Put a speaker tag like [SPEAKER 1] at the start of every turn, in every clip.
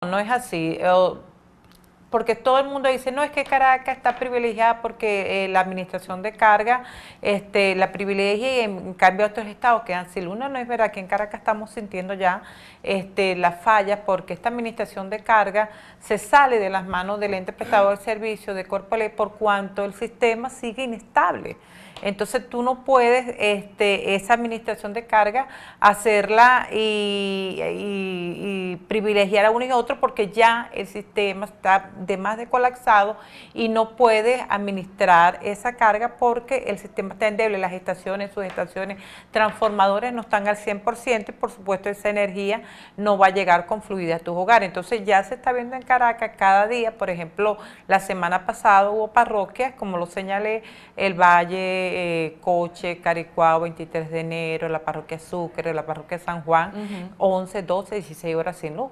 [SPEAKER 1] No es así, porque todo el mundo dice, no, es que Caracas está privilegiada porque la administración de carga la privilegia y en cambio otros estados quedan sin luz. No es verdad, que en Caracas estamos sintiendo ya las fallas porque esta administración de carga se sale de las manos del ente prestador de servicio de Corpoelec por cuanto el sistema sigue inestable. Entonces tú no puedes esa administración de carga hacerla y privilegiar a uno y a otro porque ya el sistema está de más de colapsado y no puedes administrar esa carga porque el sistema está endeble, las estaciones, subestaciones, transformadores no están al 100% y por supuesto esa energía no va a llegar con fluidez a tus hogares. Entonces ya se está viendo en Caracas cada día, por ejemplo, la semana pasada hubo parroquias, como lo señalé, el Valle, Coche, Caricuao, 23 de enero, la parroquia Sucre, la parroquia San Juan, 11, 12, 16 horas sin luz.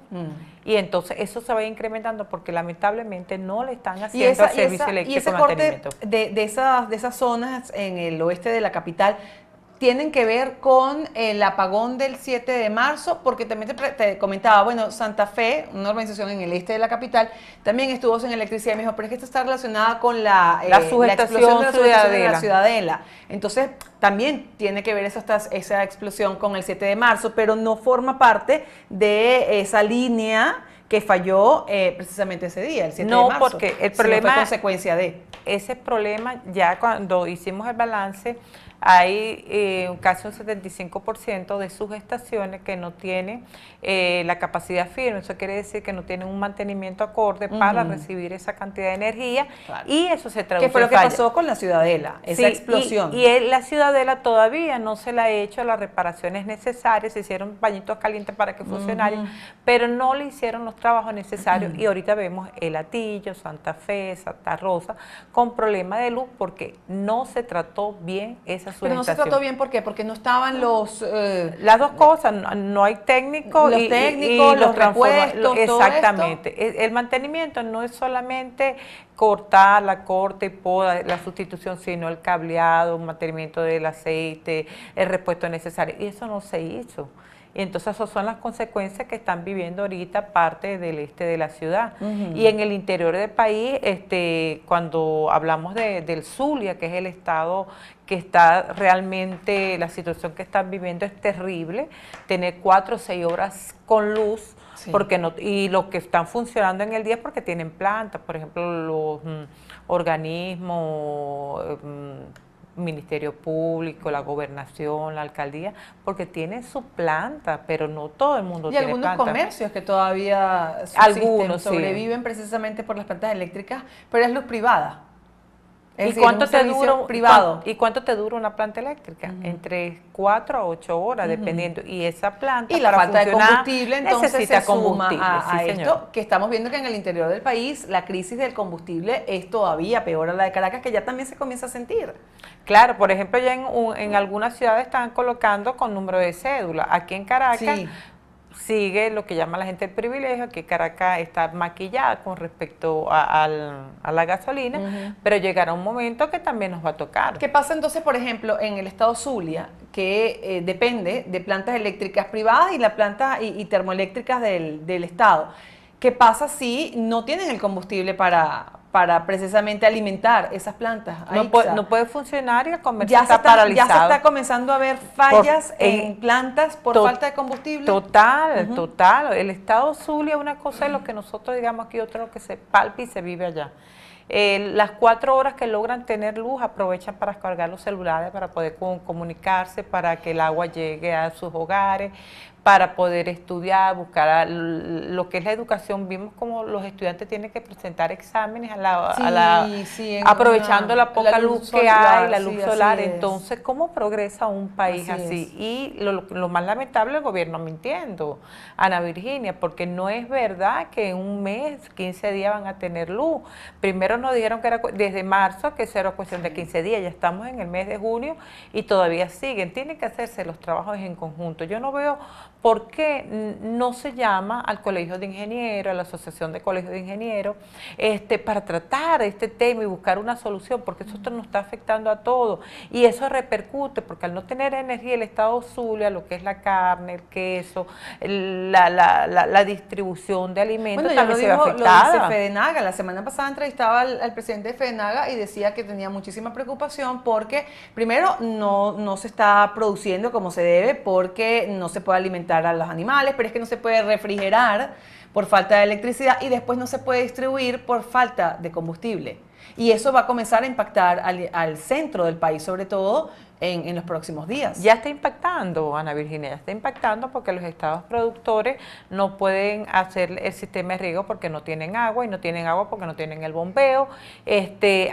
[SPEAKER 1] Y entonces eso se va incrementando porque lamentablemente no le están haciendo servicio eléctrico
[SPEAKER 2] y ese
[SPEAKER 1] mantenimiento.
[SPEAKER 2] Corte de esas zonas en el oeste de la capital tienen que ver con el apagón del 7 de marzo, porque también te comentaba, bueno, Santa Fe, una organización en el este de la capital, también estuvo sin electricidad, y me dijo, pero es que esto está relacionada con la explosión de la subestación de la Ciudadela. Entonces, también tiene que ver esa explosión con el 7 de marzo, pero no forma parte de esa línea que falló precisamente ese día, el 7 de marzo.
[SPEAKER 1] No, porque el problema
[SPEAKER 2] fue consecuencia de
[SPEAKER 1] ese problema, ya cuando hicimos el balance, hay casi un 75% de sus estaciones que no tienen la capacidad firme. Eso quiere decir que no tienen un mantenimiento acorde para recibir esa cantidad de energía, y eso se traduce en
[SPEAKER 2] ¿qué fue lo que pasó con la Ciudadela, esa explosión?
[SPEAKER 1] Y la Ciudadela todavía no se le ha hecho las reparaciones necesarias, se hicieron bañitos calientes para que funcionara, pero no le hicieron los trabajos necesarios, y ahorita vemos El Hatillo, Santa Fe, Santa Rosa, con problemas de luz porque no se trató bien esa subestación.
[SPEAKER 2] Pero no se trató bien, ¿por qué? Porque no estaban
[SPEAKER 1] las dos cosas, no hay técnicos,
[SPEAKER 2] y los repuestos,
[SPEAKER 1] exactamente. El mantenimiento no es solamente cortar la corte y poda, la sustitución, sino el cableado, mantenimiento del aceite, el repuesto necesario, y eso no se hizo. Y entonces esas son las consecuencias que están viviendo ahorita parte del este de la ciudad. Y en el interior del país, cuando hablamos del Zulia, que es el estado que está realmente, la situación que están viviendo es terrible, tener 4 o 6 horas con luz, porque no, y los que están funcionando en el día es porque tienen plantas, por ejemplo, los organismos, Ministerio Público, la Gobernación, la Alcaldía, porque tienen su planta, pero no todo el mundo tiene planta.
[SPEAKER 2] Y algunos comercios que todavía sobreviven precisamente por las plantas eléctricas, pero es luz privada.
[SPEAKER 1] ¿Y cuánto te dura privado? ¿Y cuánto te dura una planta eléctrica? Entre 4 a 8 horas, dependiendo. Y esa planta,
[SPEAKER 2] y la falta de combustible, entonces
[SPEAKER 1] necesita
[SPEAKER 2] se suma
[SPEAKER 1] combustible,
[SPEAKER 2] a esto, que estamos viendo que en el interior del país la crisis del combustible es todavía peor a la de Caracas, que ya también se comienza a sentir.
[SPEAKER 1] Claro, por ejemplo, ya en algunas ciudades están colocando con número de cédula. Aquí en Caracas sigue lo que llama la gente el privilegio, que Caracas está maquillada con respecto a la gasolina, pero llegará un momento que también nos va a tocar.
[SPEAKER 2] ¿Qué pasa entonces, por ejemplo, en el estado Zulia, que depende de plantas eléctricas privadas y las plantas y termoeléctricas del estado? ¿Qué pasa si no tienen el combustible para precisamente alimentar esas plantas?
[SPEAKER 1] No puede funcionar y el comercio está paralizado.
[SPEAKER 2] Ya se está comenzando a ver fallas en plantas por falta de combustible.
[SPEAKER 1] Total. El estado Zulia es una cosa de lo que nosotros digamos aquí, otra lo que se palpa y se vive allá. Las 4 horas que logran tener luz aprovechan para cargar los celulares, para poder comunicarse, para que el agua llegue a sus hogares, para poder estudiar, buscar lo que es la educación. Vimos como los estudiantes tienen que presentar exámenes aprovechando la poca luz que hay, la luz solar. Entonces, ¿cómo progresa un país así? Y lo más lamentable, el gobierno mintiendo, Ana Virginia, porque no es verdad que en un mes, 15 días van a tener luz. Primero Primero nos dijeron que era desde marzo, que eso era cuestión de 15 días, ya estamos en el mes de junio y todavía siguen. Tienen que hacerse los trabajos en conjunto. Yo no veo por qué no se llama al Colegio de Ingenieros, a la Asociación de Colegios de Ingenieros, para tratar este tema y buscar una solución, porque eso nos está afectando a todos. Y eso repercute, porque al no tener energía el Estado Zulia, lo que es la carne, el queso, la distribución de alimentos también se ve afectada.
[SPEAKER 2] Lo dice FEDENAGA. La semana pasada entrevistaba al presidente de FEDENAGA y decía que tenía muchísima preocupación porque, primero, no se está produciendo como se debe porque no se puede alimentar a los animales, pero es que no se puede refrigerar por falta de electricidad y después no se puede distribuir por falta de combustible. Y eso va a comenzar a impactar al centro del país, sobre todo en los próximos días.
[SPEAKER 1] Ya está impactando, Ana Virginia, ya está impactando porque los estados productores no pueden hacer el sistema de riego porque no tienen agua y no tienen agua porque no tienen el bombeo.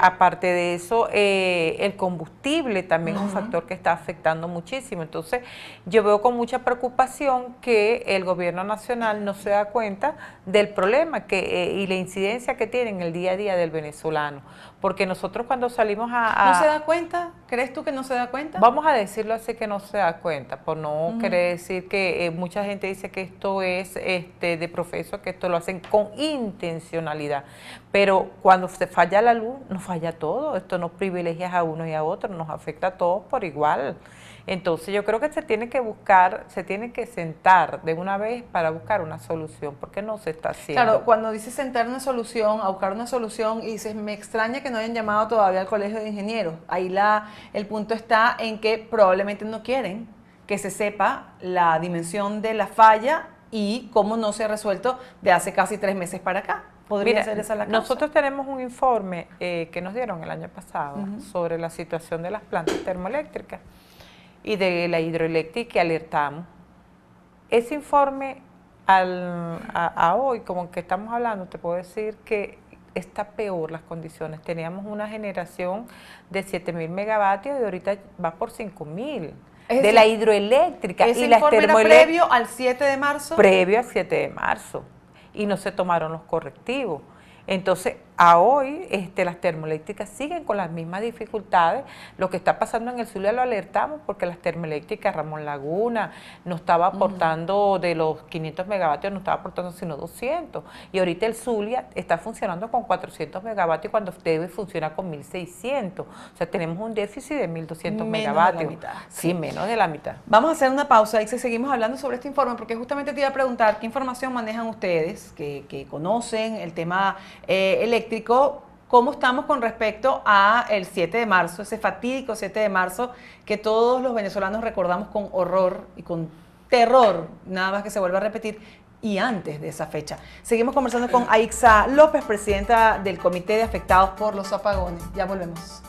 [SPEAKER 1] Aparte de eso, el combustible también es un factor que está afectando muchísimo. Entonces, yo veo con mucha preocupación que el gobierno nacional no se da cuenta del problema y la incidencia que tiene en el día a día del venezolano. Porque nosotros cuando salimos
[SPEAKER 2] ¿No se da cuenta? ¿Crees tú que no se da cuenta?
[SPEAKER 1] Vamos a decirlo así, que no se da cuenta, por no querer decir que mucha gente dice que esto es de profeso, que esto lo hacen con intencionalidad. Pero cuando se falla la luz, nos falla todo. Esto no privilegia a unos y a otros, nos afecta a todos por igual. Entonces yo creo que se tiene que buscar, se tiene que sentar de una vez para buscar una solución, porque no se está haciendo.
[SPEAKER 2] Claro, cuando dices sentar una solución, a buscar una solución, y dices, me extraña que no hayan llamado todavía al Colegio de Ingenieros. Ahí el punto está en que probablemente no quieren que se sepa la dimensión de la falla y cómo no se ha resuelto de hace casi 3 meses para acá. ¿Podría ser esa la causa?
[SPEAKER 1] Nosotros tenemos un informe que nos dieron el año pasado sobre la situación de las plantas termoeléctricas y de la hidroeléctrica, que alertamos. Ese informe a hoy, como que estamos hablando, te puedo decir que está peor las condiciones. Teníamos una generación de 7.000 megavatios y ahorita va por 5.000 de la hidroeléctrica.
[SPEAKER 2] ¿Ese
[SPEAKER 1] y las
[SPEAKER 2] informe era previo al 7 de marzo?
[SPEAKER 1] Previo al 7 de marzo. Y no se tomaron los correctivos. Entonces, a hoy las termoeléctricas siguen con las mismas dificultades. Lo que está pasando en el Zulia lo alertamos porque las termoeléctricas Ramón Laguna no estaba aportando, de los 500 megavatios no estaba aportando sino 200. Y ahorita el Zulia está funcionando con 400 megavatios cuando debe funcionar con 1.600. O sea, tenemos un déficit de 1.200 megavatios.
[SPEAKER 2] De la mitad.
[SPEAKER 1] Sí, menos de la mitad.
[SPEAKER 2] Vamos a hacer una pausa y seguimos hablando sobre este informe porque justamente te iba a preguntar qué información manejan ustedes que conocen el tema eléctrico. ¿Cómo estamos con respecto a el 7 de marzo, ese fatídico 7 de marzo que todos los venezolanos recordamos con horror y con terror, nada más que se vuelva a repetir, y antes de esa fecha? Seguimos conversando con Aixa López, presidenta del Comité de Afectados por los Apagones. Ya volvemos.